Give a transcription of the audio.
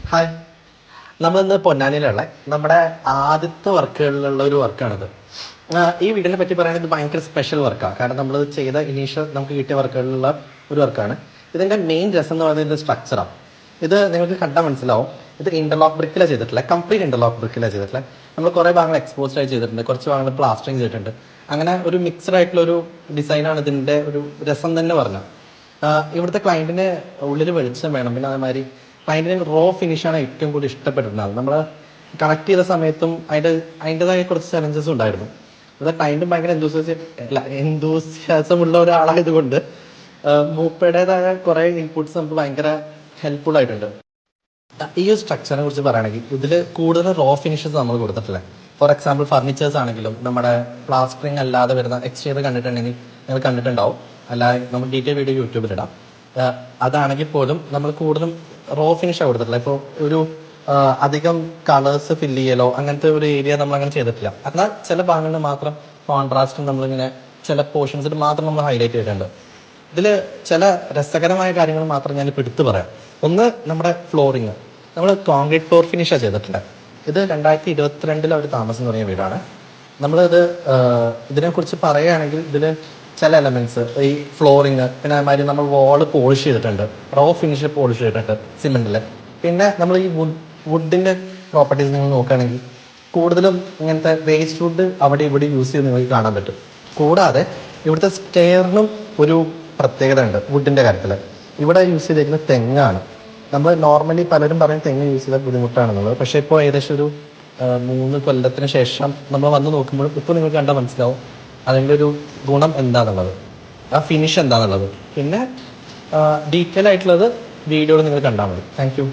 Hi, നമ്മളിന്ന് പൊന്നാനിയിലുള്ള നമ്മുടെ ആദ്യത്തെ വർക്കുകളിലുള്ള ഒരു വർക്കാണിത്. ഈ വീടിനെ പറ്റി പറയുന്നത് ഭയങ്കര സ്പെഷ്യൽ വർക്കാണ്. കാരണം നമ്മൾ ചെയ്ത ഇനീഷ്യൽ നമുക്ക് കിട്ടിയ വർക്കുകളിലുള്ള ഒരു വർക്കാണ്. ഇതിൻ്റെ മെയിൻ രസം എന്ന് പറയുന്നത് ഇതിൻ്റെ സ്ട്രക്ചറാണ്. ഇത് നിങ്ങൾക്ക് കണ്ടാൽ മനസ്സിലാവും. ഇത് ഇന്റർലോക്ക് ബ്രിക്കിലാണ് ചെയ്തിട്ടില്ല, കംപ്ലീറ്റ് ഇന്റർലോക്ക് ബ്രിക്കിലാണ് ചെയ്തിട്ടില്ല. നമ്മൾ കുറേ ഭാഗങ്ങൾ എക്സ്പോസ്ഡ് ആയി ചെയ്തിട്ടുണ്ട്, കുറച്ച് ഭാഗങ്ങൾ പ്ലാസ്റ്ററിങ് ചെയ്തിട്ടുണ്ട്. അങ്ങനെ ഒരു മിക്സഡ് ആയിട്ടുള്ള ഒരു ഡിസൈനാണ് ഇതിൻ്റെ ഒരു രസം തന്നെ പറഞ്ഞത്. ഇവിടുത്തെ ക്ലയൻറ്റിന് ഉള്ളിൽ വെളിച്ചം വേണം, പിന്നെ അതേമാതിരി ക്ലയൻറ്റിന് റോ ഫിനിഷാണ് ഏറ്റവും കൂടുതൽ ഇഷ്ടപ്പെട്ടിരുന്നത്. നമ്മൾ കണക്ട് ചെയ്ത സമയത്തും അതിൻ്റെതായ കുറച്ച് ചലഞ്ചസ് ഉണ്ടായിരുന്നു. അത് ക്ലയൻറ്റും ഭയങ്കര എന്തൂസിയാസം ഉള്ള ഒരാളായതുകൊണ്ട് മൂപ്പയുടേതായ കുറേ ഇൻപുട്സ് നമുക്ക് ഭയങ്കര ഹെൽപ്ഫുൾ ആയിട്ടുണ്ട്. ഈ ഒരു സ്ട്രക്ചറിനെ കുറിച്ച് പറയുകയാണെങ്കിൽ ഇതിൽ കൂടുതൽ റോ ഫിനിഷസ് നമ്മൾ കൊടുത്തിട്ടില്ല. ഫോർ എക്സാമ്പിൾ ഫർണിച്ചേഴ്സ് ആണെങ്കിലും നമ്മുടെ പ്ലാസ്റ്ററിങ് അല്ലാതെ വരുന്ന എക്സ്റ്റീരിയർ കണ്ടിട്ടുണ്ടെങ്കിൽ നിങ്ങൾ കണ്ടിട്ടുണ്ടാവും, അല്ലാതെ നമ്മൾ ഡീറ്റെയിൽ വീഡിയോ യൂട്യൂബിലിടാം. അതാണെങ്കിൽ പോലും നമ്മൾ കൂടുതലും റോ ഫിനിഷാണ് കൊടുത്തിട്ടില്ല. ഇപ്പോൾ ഒരു അധികം കളേഴ്സ് ഫില്ല് ചെയ്യലോ അങ്ങനത്തെ ഒരു ഏരിയ നമ്മൾ അങ്ങനെ ചെയ്തിട്ടില്ല. എന്നാൽ ചില ഭാഗങ്ങളിൽ മാത്രം കോൺട്രാസ്റ്റും നമ്മളിങ്ങനെ ചില പോർഷൻസിൽ മാത്രം നമ്മൾ ഹൈലൈറ്റ് ചെയ്തിട്ടുണ്ട്. ഇതിൽ ചില രസകരമായ കാര്യങ്ങൾ മാത്രം ഞാനിപ്പോൾ എടുത്തു പറയാം. ഒന്ന്, നമ്മുടെ ഫ്ലോറിങ് നമ്മൾ കോൺക്രീറ്റ് ഫ്ലോർ ഫിനിഷാണ് ചെയ്തിട്ടുണ്ട്. ഇത് 2022 അവർ താമസം തുടങ്ങിയ വീടാണ്. നമ്മളിത് ഇതിനെക്കുറിച്ച് പറയുകയാണെങ്കിൽ ഇതിൽ ചില എലമെന്റ്സ്, ഈ ഫ്ലോറിങ്, പിന്നെ അതേമാതിരി നമ്മൾ വാള് പോളിഷ് ചെയ്തിട്ടുണ്ട്, റോ ഫിനിഷ് പോളിഷ് ചെയ്തിട്ടുണ്ട് സിമെന്റിൽ. പിന്നെ നമ്മൾ ഈ വുഡിന്റെ പ്രോപ്പർട്ടീസ് നിങ്ങൾ നോക്കുകയാണെങ്കിൽ കൂടുതലും ഇങ്ങനത്തെ വേസ്റ്റ് വുഡ് അവിടെ ഇവിടെ യൂസ് ചെയ്ത് നിങ്ങൾക്ക് കാണാൻ പറ്റും. കൂടാതെ ഇവിടുത്തെ സ്റ്റെയറിനും ഒരു പ്രത്യേകത ഉണ്ട് വുഡിന്റെ കാര്യത്തിൽ. ഇവിടെ യൂസ് ചെയ്തിരിക്കുന്ന തെങ്ങാണ്. നമ്മൾ നോർമലി പലരും പറയും തെങ്ങ് യൂസ് ചെയ്താൽ ബുദ്ധിമുട്ടാണെന്നുള്ളത്. പക്ഷേ ഇപ്പോൾ ഏകദേശം ഒരു 3 കൊല്ലത്തിന് ശേഷം നമ്മൾ വന്ന് നോക്കുമ്പോൾ ഇപ്പോൾ നിങ്ങൾക്ക് കണ്ടാൽ മനസ്സിലാവും അതിൻ്റെ ഒരു ഗുണം എന്താണെന്നുള്ളത്, ആ ഫിനിഷ് എന്താണെന്നുള്ളത്. പിന്നെ ഡീറ്റെയിൽ ആയിട്ടുള്ളത് വീഡിയോയിൽ നിങ്ങൾ കണ്ടാൽ മതി. Thank you.